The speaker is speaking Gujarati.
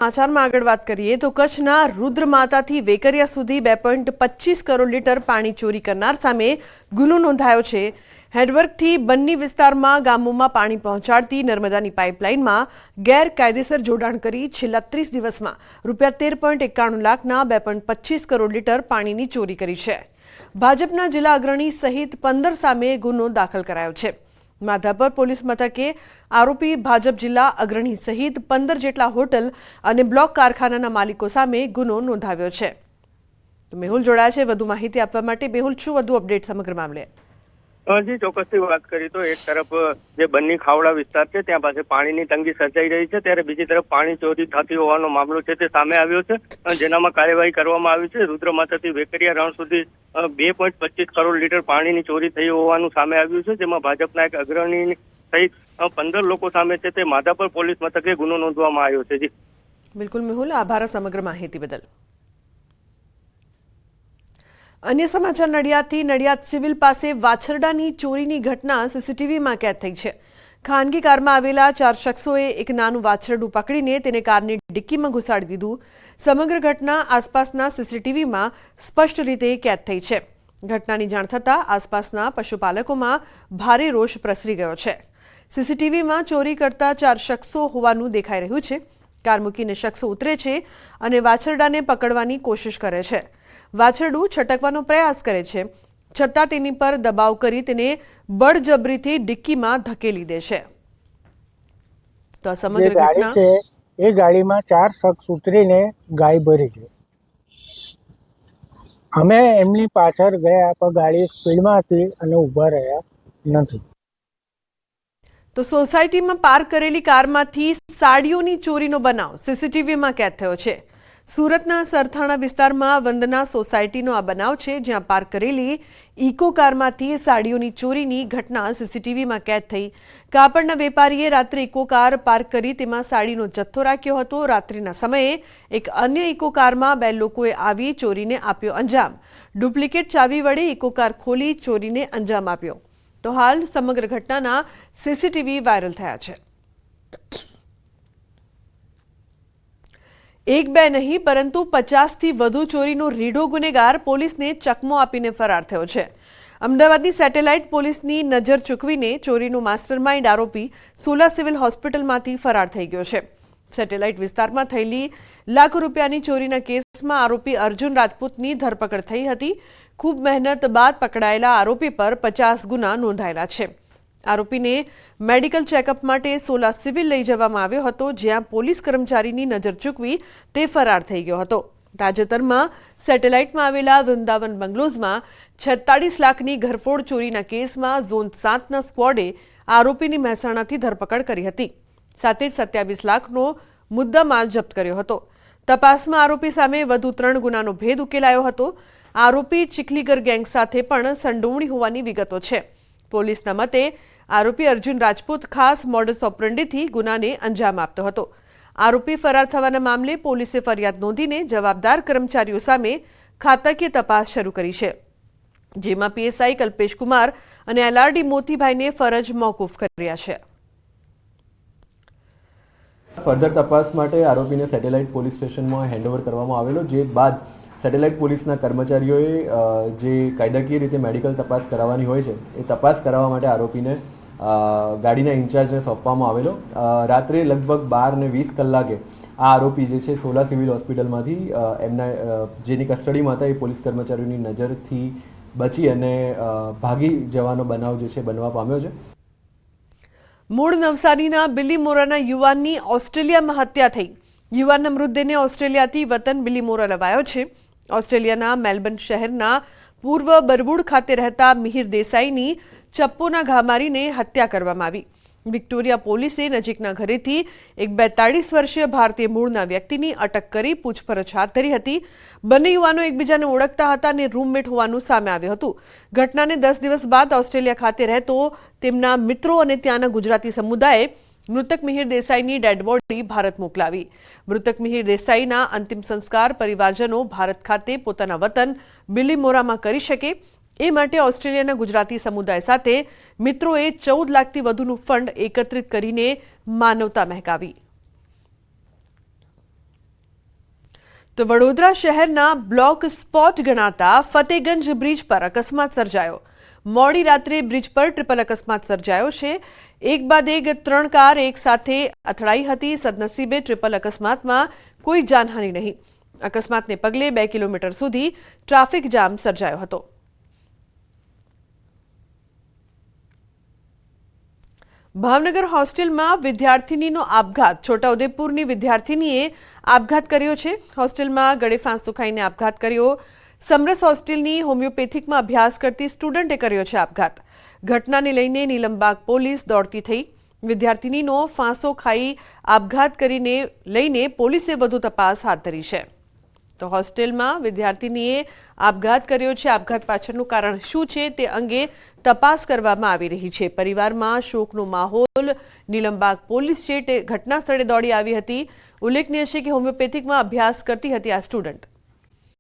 સમાચારમાં આગળ વાત કરીએ તો કચ્છના રુદ્રમાતાથી વેકરિયા સુધી 2.25 કરોડ લીટર પાણી ચોરી કરનાર સામે ગુનો નોંધાયો છે। હેડવર્કથી બન્ની વિસ્તારમાં ગામોમાં પાણી પહોંચાડતી નર્મદાની પાઇપલાઇનમાં ગેરકાયદેસર જોડાણ કરી છેલ્લા 30 દિવસમાં રૂપિયા 13.91 લાખના 2.25 કરોડ લીટર પાણીની ચોરી કરી છે। ભાજપના જિલ્લા અગ્રણી સહિત 15 સામે ગુનો દાખલ કરાયો છે। માધાપર પોલીસ મથકે આરોપી ભાજપ જિલ્લા અગ્રણી સહિત 15 જેટલા હોટલ અને બ્લોક કારખાનાના માલિકો સામે ગુનો નોંધાવ્યો છે। મેહુલ જોડાયા છે વધુ માહિતી આપવા માટે। મેહુલ, શું વધુ અપડેટ સમગ્ર મામલે? જી, ચોક્કસથી વાત કરીએ તો એક તરફ જે બન્ની ખાવડા વિસ્તાર છે ત્યાં પાસે પાણીની તંગી સર્જાઈ રહી છે, ત્યારે બીજી તરફ પાણી ચોરી થતી હોવાનો મામલો છે તે સામે આવ્યો છે, જેનામાં કાર્યવાહી કરવામાં આવી છે। રુદ્રમાતાથી વેકરિયા રણ સુધી 2.25 કરોડ લીટર પાણીની ચોરી થઈ હોવાનું સામે આવ્યું છે, જેમાં ભાજપના એક અગ્રણી સહિત 15 લોકો સામે છે તે માધાપર પોલીસ મથકે ગુનો નોંધવામાં આવ્યો છે। જી બિલકુલ મેહુલ, આભાર સમગ્ર માહિતી બદલ। अन्य समाचार नडियादथी नडियाद सिविल पासे वाछरडानी चोरीनी घटना सीसीटीवीमां कैद थई छे। खानगी काરમાં આવેલા 4 શખ્સોએ એક નાનું વાછરડું પકડીને તેને કારની ડિક્કીમાં ઘુસાડી દીધું। સમગ્ર ઘટના આસપાસના સીસીટીવીમાં સ્પષ્ટ રીતે કેદ થઈ છે। ઘટનાની જાણ થતાં આસપાસના પશુપાલકોમાં ભારે રોષ પ્રસરી ગયો છે। સીસીટીવીમાં ચોરી કરતા 4 શખ્સો હોવાનું દેખાઈ રહ્યું છે। કાર મૂકીને શખ્સો ઉતરે છે અને વાછરડાને પકડવાની કોશિશ કરે છે। વાછરડું છટકવાનો પ્રયાસ કરે છે, છતાં તેની પર દબાવ કરી તેને બળજબરીથી ડિક્કીમાં ધકેલી દે છે। તો સમગ્ર ગાડી છે એ ગાડીમાં 4 શખ્સ ઉતરીને ગાય ભરી છે। અમે એમની પાછળ ગયા પણ ગાડી સ્પીડમાં હતી અને ઊભા રહ્યા નથી। તો સોસાયટીમાં પાર્ક કરેલી કારમાંથી સાડીઓની ચોરીનો બનાવ સીસીટીવીમાં કેદ થયો છે। સુરતના સરથાણા વિસ્તારમાં વંદના સોસાયટીનો આ બનાવ છે, જ્યાં પાર્ક કરેલી ઇકો કારમાંથી સાડીઓની ચોરીની ઘટના સીસીટીવીમાં કેદ થઈ। કાપડના વેપારીએ રાત્રે ઇકો કાર પાર્ક કરી તેમાં સાડીનો જથ્થો રાખ્યો હતો। રાત્રિના સમયે એક અન્ય ઇકો કારમાં 2 લોકોએ આવી ચોરીને આપ્યો અંજામ। ડુપ્લિકેટ ચાવી વડે ઇકો કાર ખોલી ચોરીને અંજામ આપ્યો। તો હાલ સમગ્ર ઘટનાના સીસીટીવી વાયરલ થયા છે। એક બે નહીં પરંતુ 50થી વધુ ચોરીનો રીઢો ગુનેગાર પોલીસને ચકમો આપીને ફરાર થયો છે। અમદાવાદની સેટેલાઇટ પોલીસની નજર ચૂકવીને ચોરીનો માસ્ટરમાઇન્ડ આરોપી સોલા સિવિલ હોસ્પિટલમાંથી ફરાર થઈ ગયો છે। સેટેલાઇટ વિસ્તારમાં થયેલી લાખો રૂપિયાની ચોરીના કેસમાં આરોપી અર્જુન રાજપૂતની ધરપકડ થઈ હતી। ખૂબ મહેનત બાદ પકડાયેલા આરોપી પર 50 ગુના નોંધાયેલા છે। આરોપીને મેડિકલ ચેકઅપ માટે સોલા સિવિલ લઈ જવામાં આવ્યો હતો, જ્યાં પોલીસ કર્મચારીની નજર ચૂકવી તે ફરાર થઈ ગયો હતો। તાજેતરમાં સેટેલાઇટમાં આવેલા વૃંદાવન બંગલોઝમાં 46 લાખની ઘરફોડ ચોરીના કેસમાં ઝોન 7ના સ્ક્વોડે આરોપીની મહેસાણાથી ધરપકડ કરી હતી। સાથે જ 27 લાખનો મુદ્દામાલ જપ્ત કર્યો હતો। તપાસમાં આરોપી સામે વધુ 3 ગુનાનો ભેદ ઉકેલાયો હતો। આરોપી ચીખલીગર ગેંગ સાથે પણ સંડોવણી હોવાની વિગતો છે। પોલીસના મતે આરોપી અર્જુન રાજપૂત ખાસ મોડસ ઓપરન્ડીથી ગુનાને અંજામ આપતો હતો। આરોપી ફરાર થવાના મામલે પોલીસે ફરિયાદ નોંધીને જવાબદાર કર્મચારીઓ સામે ખાતાકીય તપાસ શરૂ કરી છે, જેમાં પીએસઆઈ કલ્પેશ કુમાર અને એલઆરડી મોતીભાઈને ફરજ મોકૂફ કર્યા છે। ફર્ધર તપાસ માટે આરોપીને સેટેલાઇટ પોલીસ સ્ટેશનમાં હેન્ડઓવર કરવામાં આવેલો, જે બાદ સેટેલાઇટ પોલીસના કર્મચારીઓએ જે કાયદાકીય રીતે મેડિકલ તપાસ કરાવવાની હોય છે એ તપાસ કરાવવા માટે આરોપીને ગાડીના ઇન્ચાર્જને સોંપવામાં આવેલો। રાત્રે લગભગ 12:20 કલાકે આ આરોપી જે છે સોલા સિવિલ હોસ્પિટલમાંથી એમના જેની કસ્ટડીમાં હતા એ પોલીસ કર્મચારીઓની નજરથી બચી અને ભાગી જવાનો બનાવ જે છે બનવા પામ્યો છે। મૂળ નવસારીના બિલીમોરાના યુવાનની ઓસ્ટ્રેલિયામાં હત્યા થઈ। યુવાનના મૃતદેહને ઓસ્ટ્રેલિયાથી વતન બિલીમોરા લવાયો છે। ઓસ્ટ્રેલિયાના મેલબર્ન શહેરના પૂર્વ બરવુડ ખાતે રહેતા મિહિર દેસાઈની ચપ્પોના ઘા મારીને હત્યા કરવામાં આવી। વિક્ટોરિયા પોલીસે નજીકના ઘરેથી એક 42 વર્ષીય ભારતીય મૂળના વ્યક્તિની અટક કરી પૂછપરછ હાથ ધરી હતી। બંને યુવાનો એકબીજાને ઓળખતા હતા અને રૂમમેટ હોવાનું સામે આવ્યું હતું। ઘટનાને 10 દિવસ બાદ ઓસ્ટ્રેલિયા ખાતે રહેતો તેમના મિત્રો અને ત્યાંના ગુજરાતી સમુદાયે મૃતક મિહિર દેસાઈની ડેડ બોડી ભારત મોકલાવી। મૃતક મિહિર દેસાઈના અંતિમ સંસ્કાર પરિવારજનો ભારત ખાતે પોતાના વતન બિલીમોરામાં કરી શકે એ માટે ઓસ્ટ્રેલિયાના ગુજરાતી સમુદાય સાથે મિત્રોએ 14 લાખથી વધુનું ફંડ એકત્રિત કરીને માનવતા મહેકાવી। તો વડોદરા શહેરના બ્લોક સ્પોટ ગણાતા ફતેગંજ બ્રિજ પર અકસ્માત સર્જાયો. મોડી રાત્રે બ્રિજ પર ટ્રિપલ અકસ્માત સર્જાયો છે. એક બાદ એક 3 કાર એક સાથે અથડાઈ હતી. સદનસીબે ટ્રિપલ અકસ્માતમાં કોઈ જાનહાનિ નહીં. અકસ્માતને પગલે 2 કિલોમીટર સુધી ટ્રાફિક જામ સર્જાયો હતો. ભાવનગર હોસ્ટેલમાં વિદ્યાર્થિનીનો આપઘાત. છોટાઉદેપુરની વિદ્યાર્થિનીએ આપઘાત કર્યો છે. હોસ્ટેલમાં ગળે ફાંસો ખાઈને આપઘાત કર્યો. સમરસ હોસ્ટેલની હોમિયોપેથિકમાં અભ્યાસ કરતી સ્ટુડન્ટે કર્યો છે આપઘાત. ઘટનાને લઈને નીલમબાગ પોલીસ દોડતી થઈ. વિદ્યાર્થિનીનો ફાંસો ખાઈ આપઘાત કરીને લઈને પોલીસે વધુ તપાસ હાથ ધરી છે. તો હોસ્ટેલમાં વિદ્યાર્થિનીએ આપઘાત કર્યો છે. આપઘાત પાછળનું કારણ શું છે તે અંગે તપાસ કરવામાં આવી રહી છે. પરિવારમાં શોકનો માહોલ. નીલમબાગ પોલીસ છે તે ઘટના સ્થળે દોડી આવી હતી. ઉલ્લેખનીય છે કે હોમિયોપેથિકમાં અભ્યાસ કરતી હતી આ સ્ટુડન્ટ.